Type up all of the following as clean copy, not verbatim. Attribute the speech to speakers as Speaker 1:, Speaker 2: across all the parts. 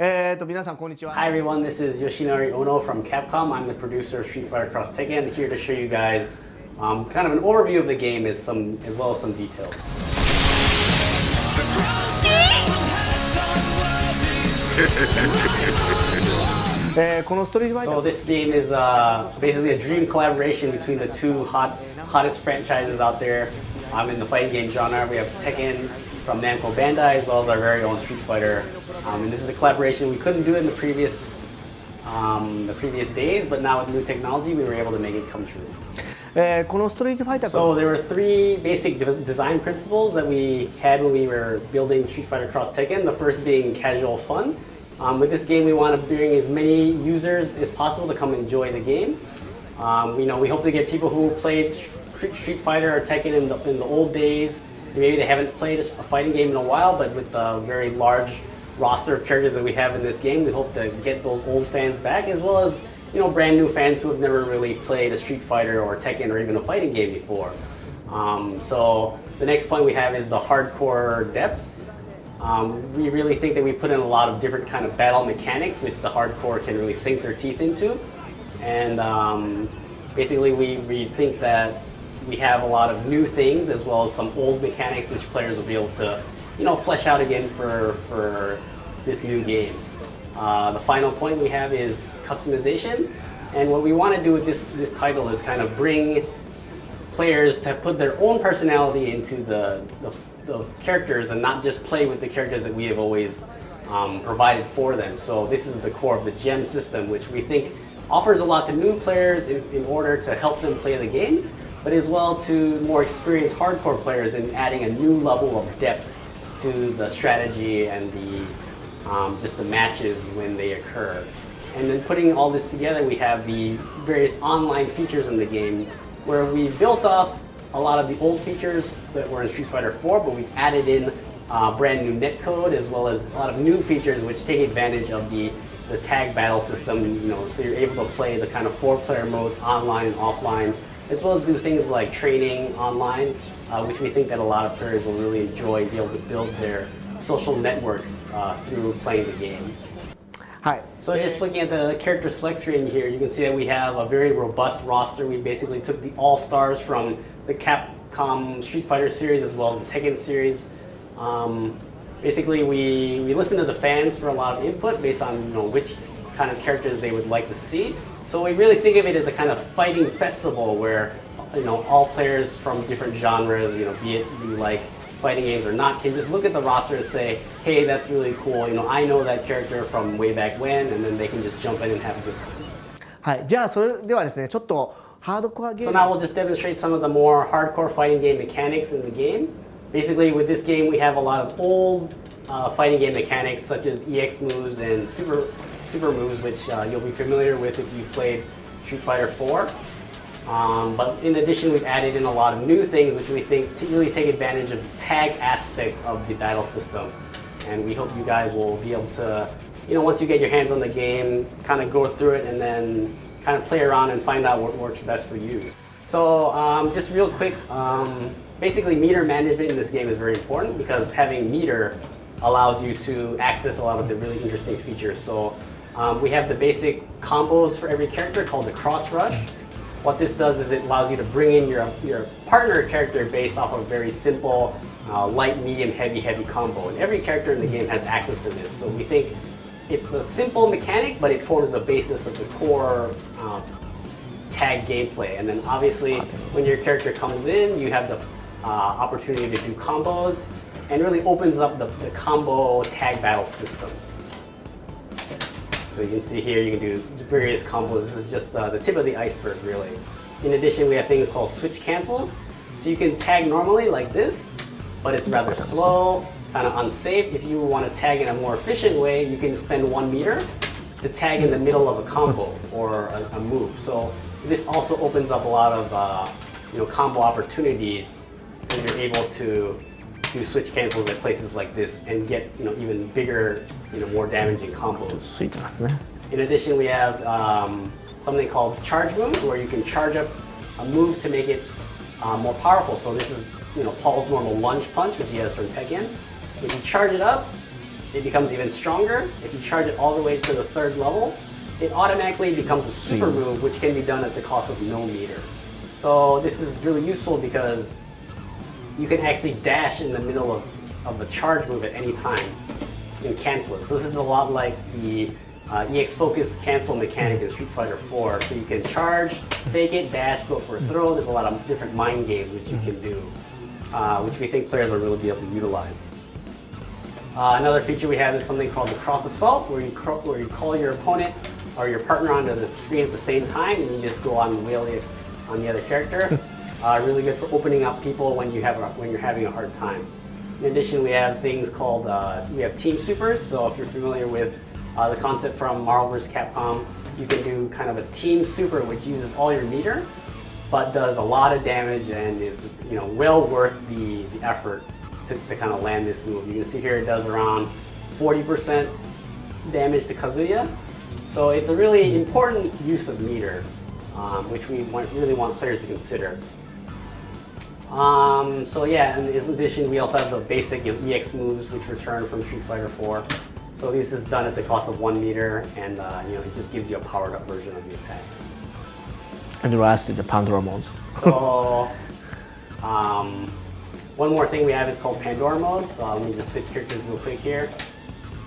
Speaker 1: 皆さんこんにちは。
Speaker 2: Hi everyone, this is Yoshinori Ono from Capcom. I'm the producer of Street Fighter X Tekken, here to show you guys kind of an overview of the game as well as some details.
Speaker 1: このストリートファイタ
Speaker 2: So
Speaker 1: ー
Speaker 2: this game is basically a dream collaboration between the two hottest franchises out there in the fighting game genre. We have Tekken from Namco Bandai as well as our very own Street Fighter. And this is a collaboration we couldn't do in the previous days, but now with new technology we were able to make it come true.
Speaker 1: このストリートファイター
Speaker 2: So there were three basic design principles that we had when we were building Street Fighter X Tekken. The first being casual fun. With this game, we want to bring as many users as possible to come enjoy the game. We hope to get people who played Street Fighter or Tekken in the old days. Maybe they haven't played a fighting game in a while, but with the very large roster of characters that we have in this game, we hope to get those old fans back, as well as brand new fans who have never really played a Street Fighter or Tekken or even a fighting game before. So the next point we have is the hardcore depth. We really think that we put in a lot of different kind of battle mechanics, which the hardcore can really sink their teeth into. And basically we think that we have a lot of new things as well as some old mechanics which players will be able to flesh out again for this new game. The final point we have is customization. And what we want to do with this title is kind of bring players to put their own personality into the characters and not just play with the characters that we have always provided for them. So this is the core of the gem system, which we think offers a lot to new players in order to help them play the game, but as well to more experienced hardcore players in adding a new level of depth to the strategy and just the matches when they occur. And then putting all this together, we have the various online features in the game where we built off a lot of the old features that were in Street Fighter 4, but we've added in brand new netcode as well as a lot of new features which take advantage of the tag battle system. So you're able to play the kind of 4-player modes online and offline, as well as do things like training online, which we think that a lot of players will really enjoy and be able to build their social networks through playing the game.
Speaker 1: Hi.
Speaker 2: So just looking at the character select screen here, you can see that we have a very robust roster. We basically took the all-stars from the Capcom Street Fighter series as well as the Tekken series. Basically, we listened to the fans for a lot of input based on which kind of characters they would like to see. So we really think of it as a kind of fighting festival where all players from different genres, be it you like fighting games or not, can just look at the roster and say, hey, that's really cool. I know that character from way back when, and then they can just jump in and have a good time.
Speaker 1: はい。じゃあそれではですね、ちょっとハードコアゲー
Speaker 2: So
Speaker 1: ム
Speaker 2: now we'll just demonstrate some of the more hardcore fighting game mechanics in the game. Basically, with this game, we have a lot of old fighting game mechanics such as EX moves and super moves, which you'll be familiar with if you played Street Fighter 4. But in addition, we've added in a lot of new things which we think really take advantage of the tag aspect of the battle system. And we hope you guys will be able to, once you get your hands on the game, kind of go through it and then kind of play around and find out what works best for you. So just real quick, basically meter management in this game is very important because having meter allows you to access a lot of the really interesting features. So we have the basic combos for every character called the cross rush. What this does is it allows you to bring in your partner character based off of a very simple light, medium, heavy combo. And every character in the game has access to this. So we think it's a simple mechanic, but it forms the basis of the core tag gameplay. And then obviously when your character comes in, you have the opportunity to do combos and really opens up the combo tag battle system. So you can see here, you can do various combos. This is just the tip of the iceberg, really. In addition, we have things called switch cancels. So you can tag normally like this, but it's rather slow, kind of unsafe. If you want to tag in a more efficient way, you can spend 1 meter to tag in the middle of a combo or a move. So this also opens up a lot of combo opportunities when you're able to do switch cancels at places like this and get even bigger, more damaging combos.
Speaker 1: ついてますね。
Speaker 2: In addition, we have something called charge move, where you can charge up a move to make it more powerful. So this is Paul's normal lunge punch, which he has from Tekken. If you charge it up, it becomes even stronger. If you charge it all the way to the 3rd level, it automatically becomes a super move, which can be done at the cost of no meter. So this is really useful because you can actually dash in the middle of a charge move at any time and cancel it. So this is a lot like the EX focus cancel mechanic in Street Fighter 4. So you can charge, fake it, dash, go for a throw. There's a lot of different mind games which you can do, which we think players will really be able to utilize. Another feature we have is something called the cross assault, where you call your opponent or your partner onto the screen at the same time, and you just go on and wheel it on the other character. Really good for opening up people when you're having a hard time. In addition, we have things called we have team supers. So if you're familiar with the concept from Marvel vs. Capcom, you can do kind of a team super which uses all your meter, but does a lot of damage and is well worth the effort to kind of land this move. You can see here it does around 40% damage to Kazuya. So it's a really important use of meter, which we really want players to consider. So yeah, and in addition, we also have the basic EX moves which return from Street Fighter 4. So this is done at the cost of 1 meter, and it just gives you a powered up version of the attack.
Speaker 1: And lastly, the Pandora mode.
Speaker 2: So one more thing we have is called Pandora mode. So let me just switch characters real quick here.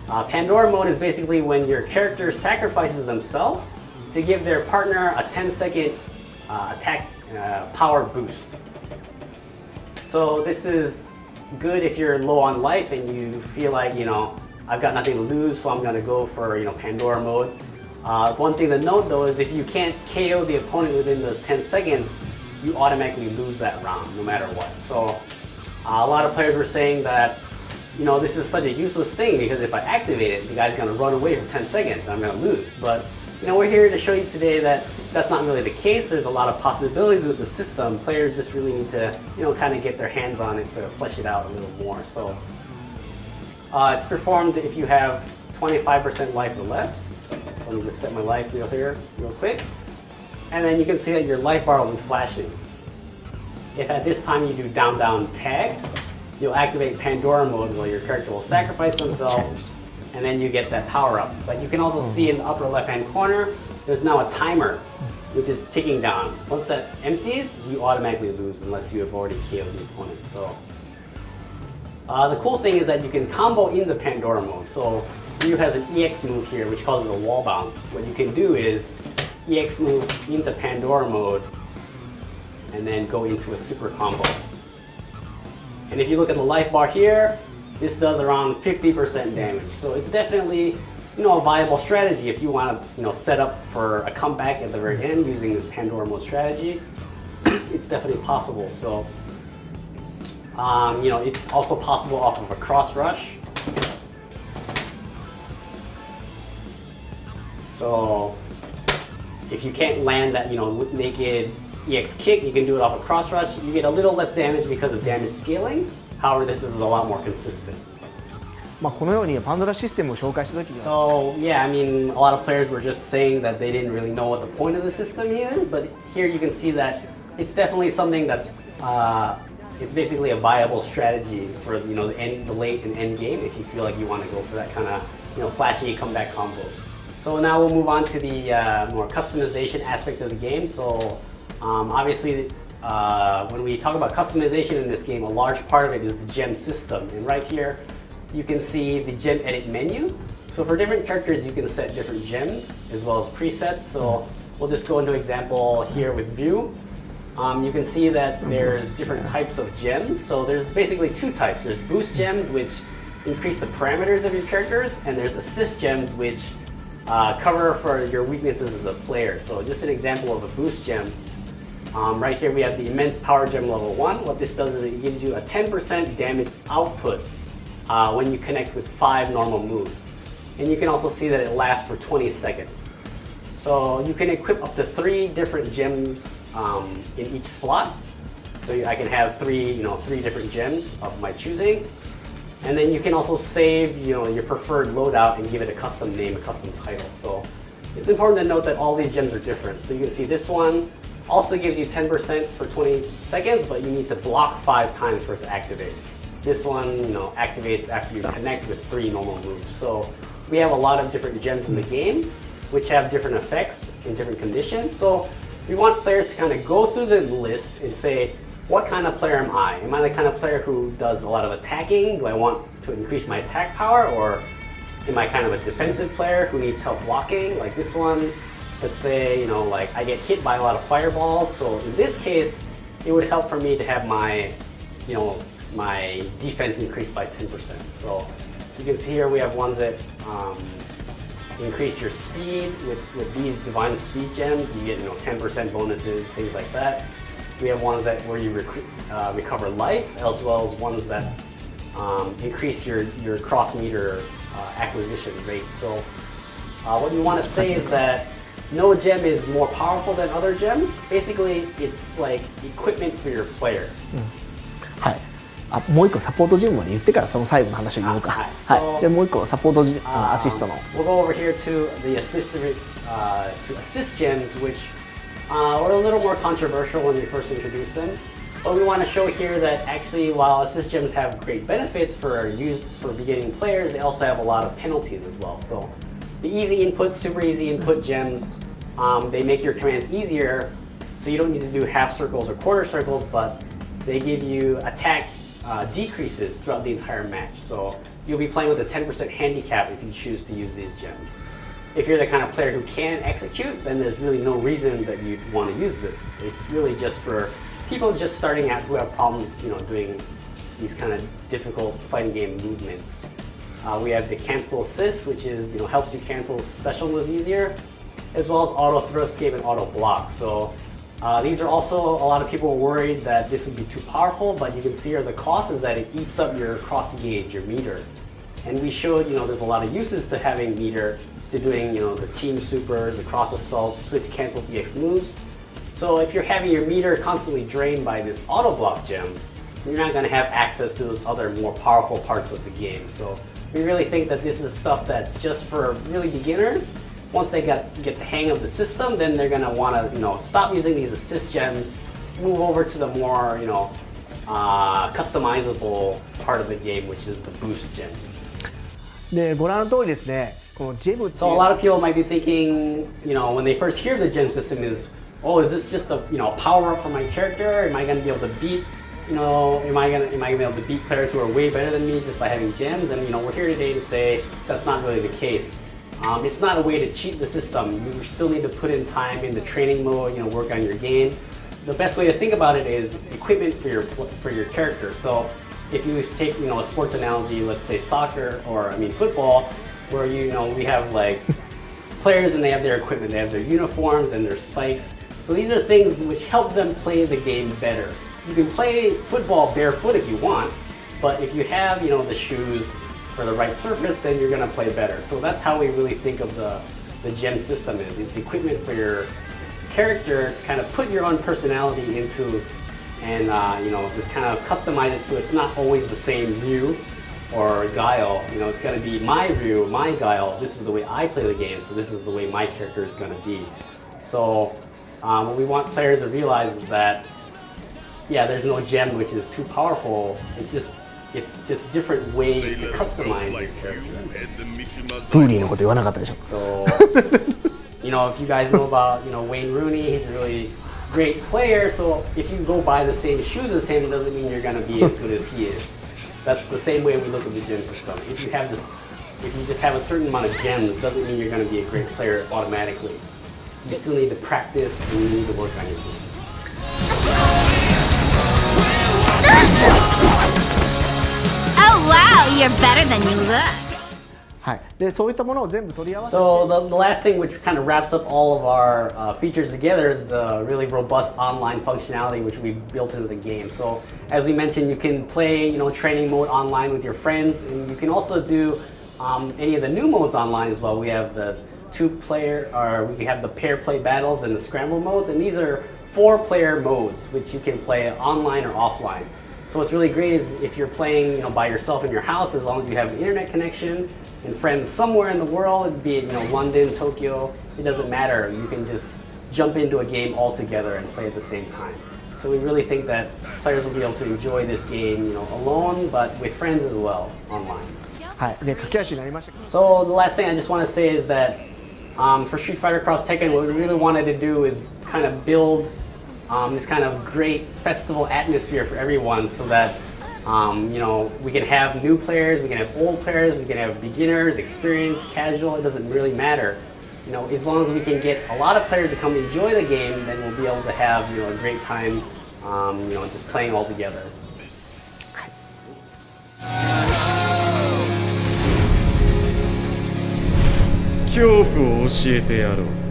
Speaker 2: Pandora mode is basically when your character sacrifices themselves to give their partner a 10-second attack power boost. So this is good if you're low on life and you feel like, I've got nothing to lose, so I'm going to go for, Pandora mode. One thing to note though is if you can't KO the opponent within those 10 seconds, you automatically lose that round no matter what. So a lot of players were saying that, this is such a useless thing because if I activate it, the guy's going to run away for 10 seconds and I'm going to lose. But we're here to show you today that that's not really the case. There's a lot of possibilities with the system. Players just really need to, kind of get their hands on it to flesh it out a little more. So it's performed if you have 25% life or less. So let me just set my life wheel here real quick. And then you can see that your life bar will be flashing. If at this time you do down down tag, you'll activate Pandora mode where your character will sacrifice themselves and then you get that power up. But you can also see in the upper left hand corner, there's now a timer which is ticking down. Once that empties, you automatically lose unless you have already KO'd the opponent. So the cool thing is that you can combo into Pandora mode. So Ryu has an EX move here which causes a wall bounce. What you can do is EX move into Pandora mode and then go into a super combo. And if you look at the life bar here, this does around 50% damage. So it's definitely a viable strategy if you want to set up for a comeback at the very end using this Pandora mode strategy. It's definitely possible. So it's also possible off of a cross rush. So if you can't land that naked EX kick, you can do it off a cross rush. You get a little less damage because of damage scaling. However, this is a lot more consistent.
Speaker 1: このようにパンドラシステムを紹介した時には
Speaker 2: So yeah, I mean, a lot of players were just saying that they didn't really know what the point of the system either. But here you can see that it's definitely something that's it's basically a viable strategy for the late and end game if you feel like you want to go for that kind of flashy comeback combo. So now we'll move on to the more customization aspect of the game. So obviously, when we talk about customization in this game, a large part of it is the gem system. And right here, you can see the gem edit menu. So for different characters, you can set different gems as well as presets. So we'll just go into example here with View. You can see that there's different types of gems. So there's basically 2 types. There's boost gems, which increase the parameters of your characters, and there's assist gems, which cover for your weaknesses as a player. So just an example of a boost gem. Right here we have the immense power gem level 1. What this does is it gives you a 10% damage output when you connect with 5 normal moves. And you can also see that it lasts for 20 seconds. So you can equip up to 3 different gems in each slot. So I can have 3 different gems of my choosing. And then you can also save your preferred loadout and give it a custom name, a custom title. So it's important to note that all these gems are different. So you can see this one also gives you 10% for 20 seconds, but you need to block 5 times for it to activate. This one, activates after you connect with 3 normal moves. So we have a lot of different gems in the game, which have different effects in different conditions. So we want players to kind of go through the list and say, what kind of player am I? Am I the kind of player who does a lot of attacking? Do I want to increase my attack power? Or am I kind of a defensive player who needs help blocking? Like this one, let's say, like I get hit by a lot of fireballs. So in this case, it would help for me to have my, my defense increased by 10%. So you can see here we have ones that increase your speed with these divine speed gems. You get 10% bonuses, things like that. We have ones that where you recover life, as well as ones that increase your cross meter acquisition rate. So what you want to say is that no gem is more powerful than other gems. Basically, it's like equipment for your player.
Speaker 1: はい。もう一個サポートジムまで言ってからその最後の話を言おうか。はい。じゃあもう一個サポートアシストの。
Speaker 2: We'll go over here to the to assist gems, which were a little more controversial when we first introduced them. But we want to show here that actually, while assist gems have great benefits for beginning players, they also have a lot of penalties as well. So the easy input, super easy input gems, they make your commands easier. So you don't need to do half circles or quarter circles, but they give you attack decreases throughout the entire match. So you'll be playing with a 10% handicap if you choose to use these gems. If you're the kind of player who can execute, then there's really no reason that you'd want to use this. It's really just for people just starting out who have problems, doing these kind of difficult fighting game movements. We have the cancel assist, which is, helps you cancel special moves easier, as well as auto throw escape and auto block. So these are also, a lot of people are worried that this would be too powerful, but you can see here the cost is that it eats up your cross gauge, your meter. And we showed, there's a lot of uses to having meter, to doing, the team supers, the cross assault, switch cancels EX moves. So if you're having your meter constantly drained by this auto block gem, you're not going to have access to those other more powerful parts of the game. So we really think that this is stuff that's just for really beginners. Once they get the hang of the system, then they're going to want to, stop using these assist gems, move over to the more, customizable part of the game, which is the boost gems.
Speaker 1: で、ご覧の通りですね、このジェムっていう
Speaker 2: So a lot of people might be thinking, when they first hear the gem system is, oh, is this just a power up for my character? Am I going to be able to beat, am I going to be able to beat players who are way better than me just by having gems? And we're here today to say that's not really the case. It's not a way to cheat the system. You still need to put in time in the training mode, work on your game. The best way to think about it is equipment for your character. So if you take a sports analogy, let's say soccer or football, where we have like players and they have their equipment, they have their uniforms and their spikes. So these are things which help them play the game better. You can play football barefoot if you want, but if you have the shoes for the right surface, then you're going to play better. So that's how we really think of the gem system is. It's equipment for your character to kind of put your own personality into and just kind of customize it so it's not always the same Ryu or Guile. It's going to be my Ryu, my Guile. This is the way I play the game, so this is the way my character is going to be. So what we want players to realize is that, there's no gem which is too powerful. It's just different ways to customize your character.
Speaker 1: プーリーのこと言わなかったでしょ。
Speaker 2: So, if you guys know about, Wayne Rooney, he's a really great player. So if you go buy the same shoes as him, it doesn't mean you're going to be as good as he is. That's the same way we look at the gem system. If you just have a certain amount of gems, it doesn't mean you're going to be a great player automatically. You still need to practice and you need to work on your game.
Speaker 3: Oh wow, you're better than you look.
Speaker 1: はい。で、そういったものを全部取り合わせて。
Speaker 2: So the last thing which kind of wraps up all of our features together is the really robust online functionality which we've built into the game. So as we mentioned, you can play training mode online with your friends, and you can also do any of the new modes online as well. We have the 2-player, or we have the pair play battles and the scramble modes, and these are 4-player modes which you can play online or offline. So what's really great is if you're playing by yourself in your house, as long as you have an internet connection and friends somewhere in the world, be it London, Tokyo, it doesn't matter. You can just jump into a game all together and play at the same time. So we really think that players will be able to enjoy this game, alone, but with friends as well online.
Speaker 1: はい、で駆け足になりましたけど
Speaker 2: So the last thing I just want to say is that for Street Fighter X Tekken, what we really wanted to do is kind of build this kind of great festival atmosphere for everyone, so that we can have new players, we can have old players, we can have beginners, experienced, casual. It doesn't really matter. As long as we can get a lot of players to come enjoy the game, then we'll be able to have a great time, just playing all together.
Speaker 4: 恐怖を教えてやろう。